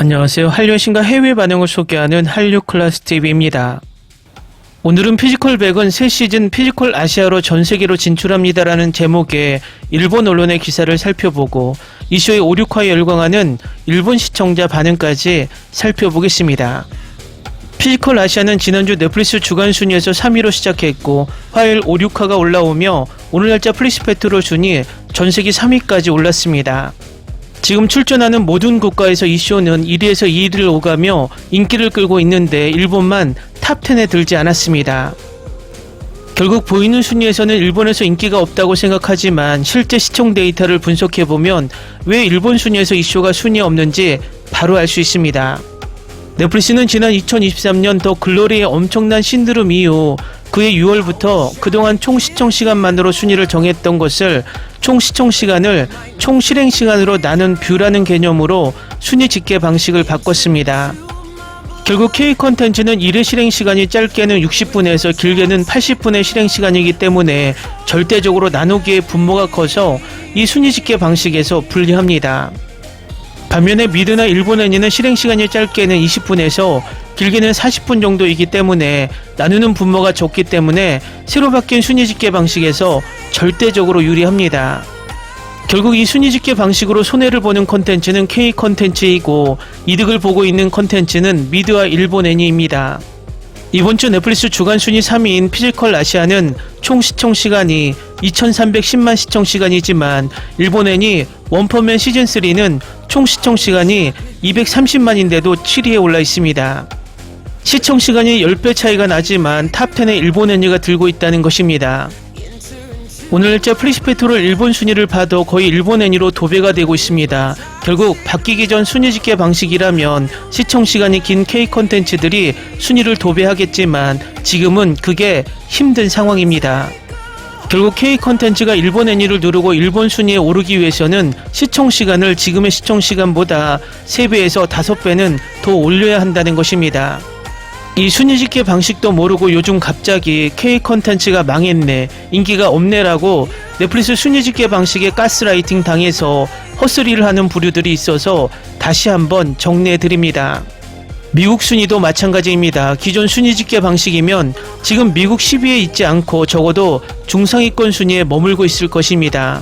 안녕하세요. 한류신과 해외 반응을 소개하는 한류클래스TV입니다. 오늘은 피지컬 100은 새 시즌 피지컬 아시아로 전세계로 진출합니다라는 제목의 일본 언론의 기사를 살펴보고 이쇼의 5, 6화에 열광하는 일본 시청자 반응까지 살펴보겠습니다. 피지컬 아시아는 지난주 넷플릭스 주간 순위에서 3위로 시작했고 화요일 5, 6화가 올라오며 오늘 날짜 플리스페트로 순위 전세계 3위까지 올랐습니다. 지금 출전하는 모든 국가에서 이 쇼는 1위에서 2위를 오가며 인기를 끌고 있는데 일본만 탑10에 들지 않았습니다. 결국 보이는 순위에서는 일본에서 인기가 없다고 생각하지만 실제 시청 데이터를 분석해보면 왜 일본 순위에서 이 쇼가 순위에 없는지 바로 알 수 있습니다. 넷플릭스는 지난 2023년 더 글로리의 엄청난 신드롬 이후 그해 6월부터 그동안 총 시청 시간만으로 순위를 정했던 것을 총 시청 시간을 총 실행 시간으로 나눈 뷰라는 개념으로 순위 집계 방식을 바꿨습니다. 결국 K 컨텐츠는 1회 실행 시간이 짧게는 60분에서 길게는 80분의 실행 시간이기 때문에 절대적으로 나누기의 분모가 커서 이 순위 집계 방식에서 불리합니다. 반면에 미드나 일본 애니는 실행 시간이 짧게는 20분에서 길게는 40분 정도이기 때문에 나누는 분모가 적기 때문에 새로 바뀐 순위 집계 방식에서 절대적으로 유리합니다. 결국 이 순위 집계 방식으로 손해를 보는 컨텐츠는 K 컨텐츠이고 이득을 보고 있는 컨텐츠는 미드와 일본 애니입니다. 이번 주 넷플릭스 주간 순위 3위인 피지컬 아시아는 총 시청 시간이 2310만 시청 시간이지만 일본 애니 원펀맨 시즌3는 총 시청 시간이 230만인데도 7위에 올라 있습니다. 시청 시간이 10배 차이가 나지만 탑10에 일본 애니가 들고 있다는 것입니다. 오늘 날짜 플리스페트로 일본 순위를 봐도 거의 일본 애니로 도배가 되고 있습니다. 결국 바뀌기 전 순위 집계 방식이라면 시청 시간이 긴 K 컨텐츠들이 순위를 도배하겠지만 지금은 그게 힘든 상황입니다. 결국 K 컨텐츠가 일본 애니를 누르고 일본 순위에 오르기 위해서는 시청 시간을 지금의 시청 시간보다 3배에서 5배는 더 올려야 한다는 것입니다. 이 순위 집계 방식도 모르고 요즘 갑자기 K 컨텐츠가 망했네, 인기가 없네라고 넷플릭스 순위 집계 방식에 가스라이팅 당해서 헛소리를 하는 부류들이 있어서 다시 한번 정리해드립니다. 미국 순위도 마찬가지입니다. 기존 순위 집계 방식이면 지금 미국 10위에 있지 않고 적어도 중상위권 순위에 머물고 있을 것입니다.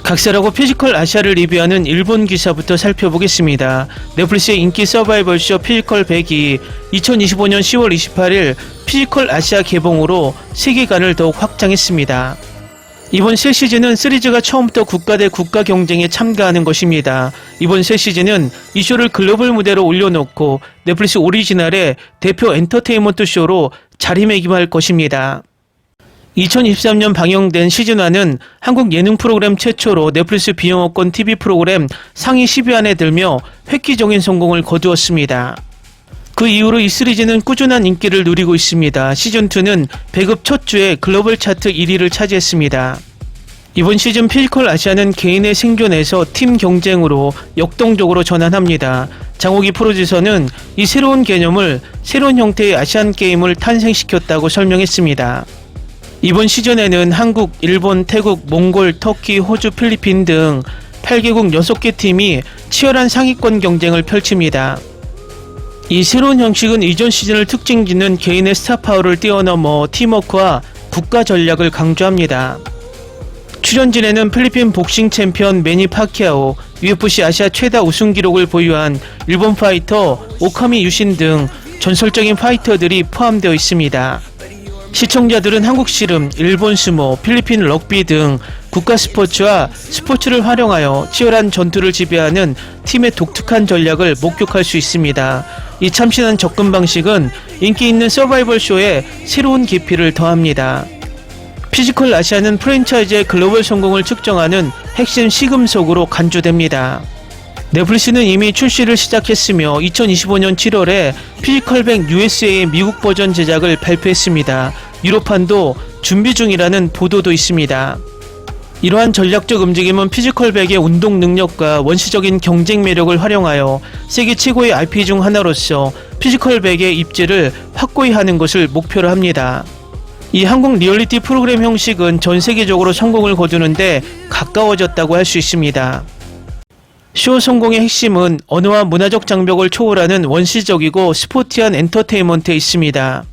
각설하고 피지컬 아시아를 리뷰하는 일본 기사부터 살펴보겠습니다. 넷플릭스의 인기 서바이벌쇼 피지컬 100이 2025년 10월 28일 피지컬 아시아 개봉으로 세계관을 더욱 확장했습니다. 이번 새 시즌은 시리즈가 처음부터 국가 대 국가 경쟁에 참가하는 것입니다. 이번 새 시즌은 이 쇼를 글로벌 무대로 올려놓고 넷플릭스 오리지널의 대표 엔터테인먼트 쇼로 자리매김할 것입니다. 2023년 방영된 시즌1은 한국 예능 프로그램 최초로 넷플릭스 비영어권 TV 프로그램 상위 10위 안에 들며 획기적인 성공을 거두었습니다. 그 이후로 이 시리즈는 꾸준한 인기를 누리고 있습니다. 시즌2는 배급 첫 주에 글로벌 차트 1위를 차지했습니다. 이번 시즌 피지컬 아시아는 개인의 생존에서 팀 경쟁으로 역동적으로 전환합니다. 장호기 프로듀서는 이 새로운 개념을 새로운 형태의 아시안 게임을 탄생시켰다고 설명했습니다. 이번 시즌에는 한국, 일본, 태국, 몽골, 터키, 호주, 필리핀 등 8개국 6개 팀이 치열한 상위권 경쟁을 펼칩니다. 이 새로운 형식은 이전 시즌을 특징짓는 개인의 스타파워를 뛰어넘어 팀워크와 국가 전략을 강조합니다. 출연진에는 필리핀 복싱 챔피언 매니 파키아오, UFC 아시아 최다 우승 기록을 보유한 일본 파이터 오카미 유신 등 전설적인 파이터들이 포함되어 있습니다. 시청자들은 한국 씨름, 일본 스모, 필리핀 럭비 등 국가 스포츠와 스포츠를 활용하여 치열한 전투를 지배하는 팀의 독특한 전략을 목격할 수 있습니다. 이 참신한 접근 방식은 인기 있는 서바이벌 쇼에 새로운 깊이를 더합니다. 피지컬 아시아는 프랜차이즈의 글로벌 성공을 측정하는 핵심 시금석으로 간주됩니다. 넷플릭스는 이미 출시를 시작했으며 2025년 7월에 피지컬 100 USA의 미국 버전 제작을 발표했습니다. 유럽판도 준비 중이라는 보도도 있습니다. 이러한 전략적 움직임은 피지컬 100의 운동 능력과 원시적인 경쟁 매력을 활용하여 세계 최고의 IP 중 하나로서 피지컬 100의 입지를 확고히 하는 것을 목표로 합니다. 이 한국 리얼리티 프로그램 형식은 전 세계적으로 성공을 거두는데 가까워졌다고 할 수 있습니다. 쇼 성공의 핵심은 언어와 문화적 장벽을 초월하는 원시적이고 스포티한 엔터테인먼트에 있습니다.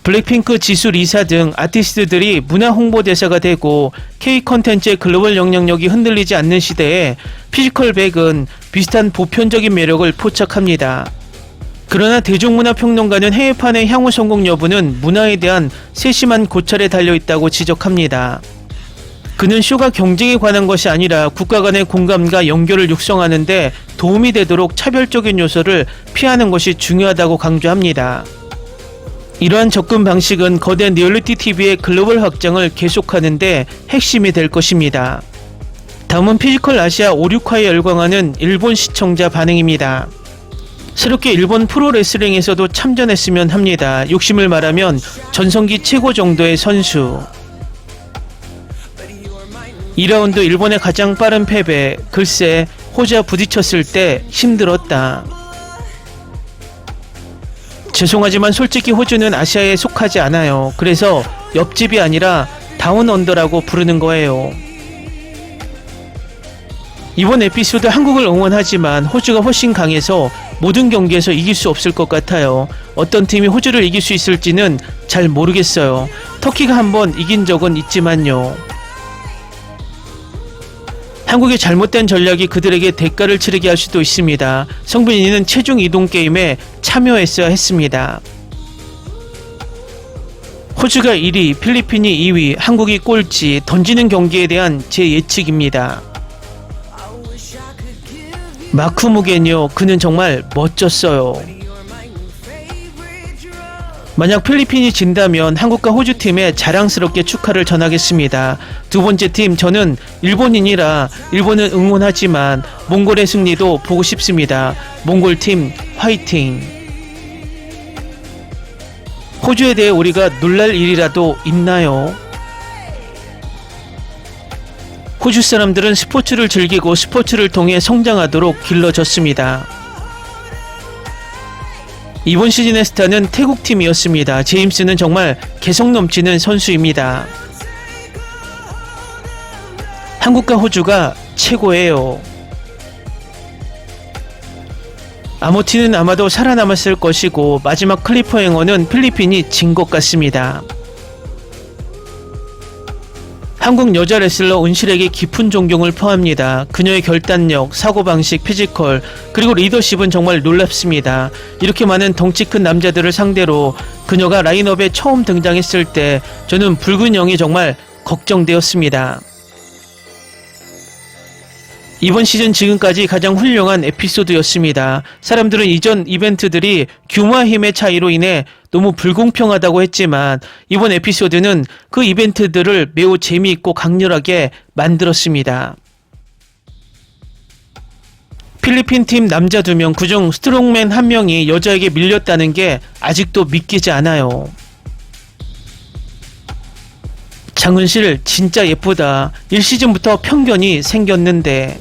블랙핑크, 지수, 리사 등 아티스트들이 문화 홍보대사가 되고 K 컨텐츠의 글로벌 영향력이 흔들리지 않는 시대에 피지컬백은 비슷한 보편적인 매력을 포착합니다. 그러나 대중문화평론가는 해외판의 향후 성공 여부는 문화에 대한 세심한 고찰에 달려있다고 지적합니다. 그는 쇼가 경쟁에 관한 것이 아니라 국가 간의 공감과 연결을 육성하는 데 도움이 되도록 차별적인 요소를 피하는 것이 중요하다고 강조합니다. 이러한 접근 방식은 거대 리얼리티 TV의 글로벌 확장을 계속하는 데 핵심이 될 것입니다. 다음은 피지컬 아시아 5, 6화에 열광하는 일본 시청자 반응입니다. 새롭게 일본 프로레슬링에서도 참전했으면 합니다. 욕심을 말하면 전성기 최고 정도의 선수. 2라운드 일본의 가장 빠른 패배. 글쎄, 호주와 부딪혔을 때 힘들었다. 죄송하지만 솔직히 호주는 아시아에 속하지 않아요. 그래서 옆집이 아니라 다운 언더라고 부르는 거예요. 이번 에피소드 한국을 응원하지만 호주가 훨씬 강해서 모든 경기에서 이길 수 없을 것 같아요. 어떤 팀이 호주를 이길 수 있을지는 잘 모르겠어요. 터키가 한번 이긴 적은 있지만요. 한국의 잘못된 전략이 그들에게 대가를 치르게 할 수도 있습니다. 성빈이는 체중 이동 게임에 참여했어야 했습니다. 호주가 1위, 필리핀이 2위, 한국이 꼴찌, 던지는 경기에 대한 제 예측입니다. 마크 무겐요, 그는 정말 멋졌어요. 만약 필리핀이 진다면 한국과 호주팀에 자랑스럽게 축하를 전하겠습니다. 두 번째 팀, 저는 일본인이라 일본은 응원하지만 몽골의 승리도 보고 싶습니다. 몽골팀 화이팅! 호주에 대해 우리가 놀랄 일이라도 있나요? 호주 사람들은 스포츠를 즐기고 스포츠를 통해 성장하도록 길러졌습니다. 이번 시즌의 스타는 태국팀이었습니다. 제임스는 정말 개성 넘치는 선수입니다. 한국과 호주가 최고예요. 아모티는 아마도 살아남았을 것이고 마지막 클리프행어는 필리핀이 진 것 같습니다. 한국 여자 레슬러 은실에게 깊은 존경을 표합니다. 그녀의 결단력, 사고방식, 피지컬, 그리고 리더십은 정말 놀랍습니다. 이렇게 많은 덩치 큰 남자들을 상대로 그녀가 라인업에 처음 등장했을 때 저는 붉은 영이 정말 걱정되었습니다. 이번 시즌 지금까지 가장 훌륭한 에피소드였습니다. 사람들은 이전 이벤트들이 규모와 힘의 차이로 인해 너무 불공평하다고 했지만 이번 에피소드는 그 이벤트들을 매우 재미있고 강렬하게 만들었습니다. 필리핀 팀 남자 2명, 그중 스트롱맨 1명이 여자에게 밀렸다는 게 아직도 믿기지 않아요. 장은실 진짜 예쁘다. 1시즌부터 편견이 생겼는데.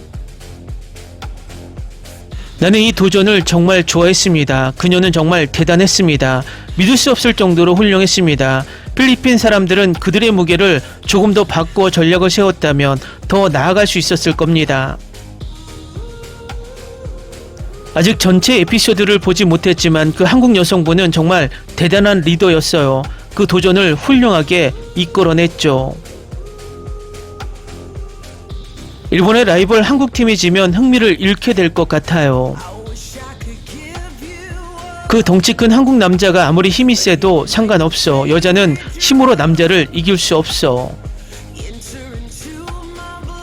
나는 이 도전을 정말 좋아했습니다. 그녀는 정말 대단했습니다. 믿을 수 없을 정도로 훌륭했습니다. 필리핀 사람들은 그들의 무게를 조금 더 바꾸어 전략을 세웠다면 더 나아갈 수 있었을 겁니다. 아직 전체 에피소드를 보지 못했지만 그 한국 여성분은 정말 대단한 리더였어요. 그 도전을 훌륭하게 이끌어냈죠. 일본의 라이벌 한국팀이 지면 흥미를 잃게 될 것 같아요. 그 덩치 큰 한국 남자가 아무리 힘이 세도 상관없어. 여자는 힘으로 남자를 이길 수 없어.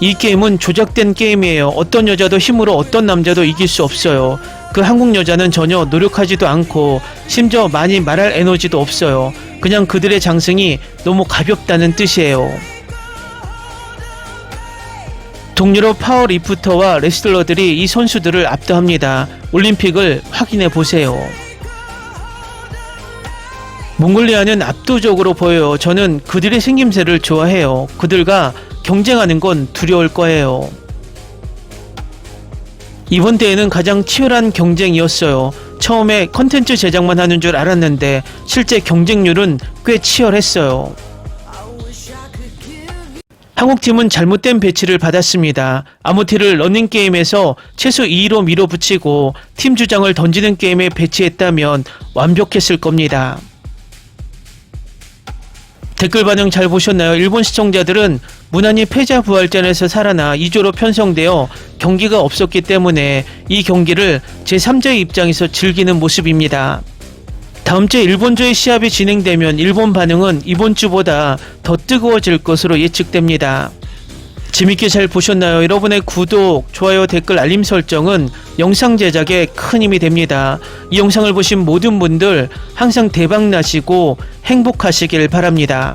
이 게임은 조작된 게임이에요. 어떤 여자도 힘으로 어떤 남자도 이길 수 없어요. 그 한국 여자는 전혀 노력하지도 않고 심지어 많이 말할 에너지도 없어요. 그냥 그들의 장승이 너무 가볍다는 뜻이에요. 동유럽 파워리프터와 레슬러들이 이 선수들을 압도합니다. 올림픽을 확인해 보세요. 몽골리아는 압도적으로 보여요. 저는 그들의 생김새를 좋아해요. 그들과 경쟁하는 건 두려울 거예요. 이번 대회는 가장 치열한 경쟁이었어요. 처음에 컨텐츠 제작만 하는 줄 알았는데 실제 경쟁률은 꽤 치열했어요. 한국팀은 잘못된 배치를 받았습니다. 아모티를 러닝게임에서 최소 2로 밀어붙이고 팀 주장을 던지는 게임에 배치했다면 완벽했을 겁니다. 댓글 반응 잘 보셨나요? 일본 시청자들은 무난히 패자 부활전에서 살아나 2조로 편성되어 경기가 없었기 때문에 이 경기를 제3자의 입장에서 즐기는 모습입니다. 다음 주에 일본조의 시합이 진행되면 일본 반응은 이번 주보다 더 뜨거워질 것으로 예측됩니다. 재밌게 잘 보셨나요? 여러분의 구독, 좋아요, 댓글, 알림 설정은 영상 제작에 큰 힘이 됩니다. 이 영상을 보신 모든 분들 항상 대박 나시고 행복하시길 바랍니다.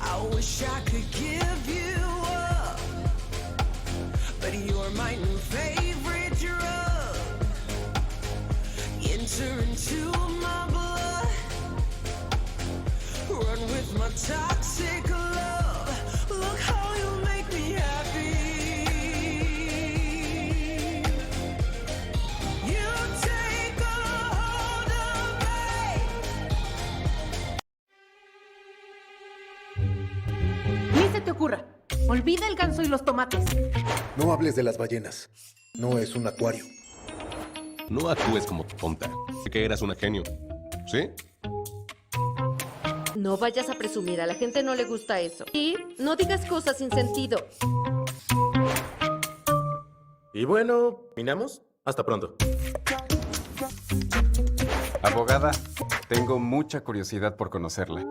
I wish I could give you up, but you're my new favorite drug. Enter into my blood, run with my toxic love. Look how you make me happy. You take a hold of me. Ni se te ocurra. Olvida el ganso y los tomates. No hables de las ballenas. No es un acuario. No actúes como tonta. Sé que eras una genio. ¿Sí? No vayas a presumir, a la gente no le gusta eso. Y no digas cosas sin sentido. Y bueno, ¿minamos? Hasta pronto. Abogada, tengo mucha curiosidad por conocerla.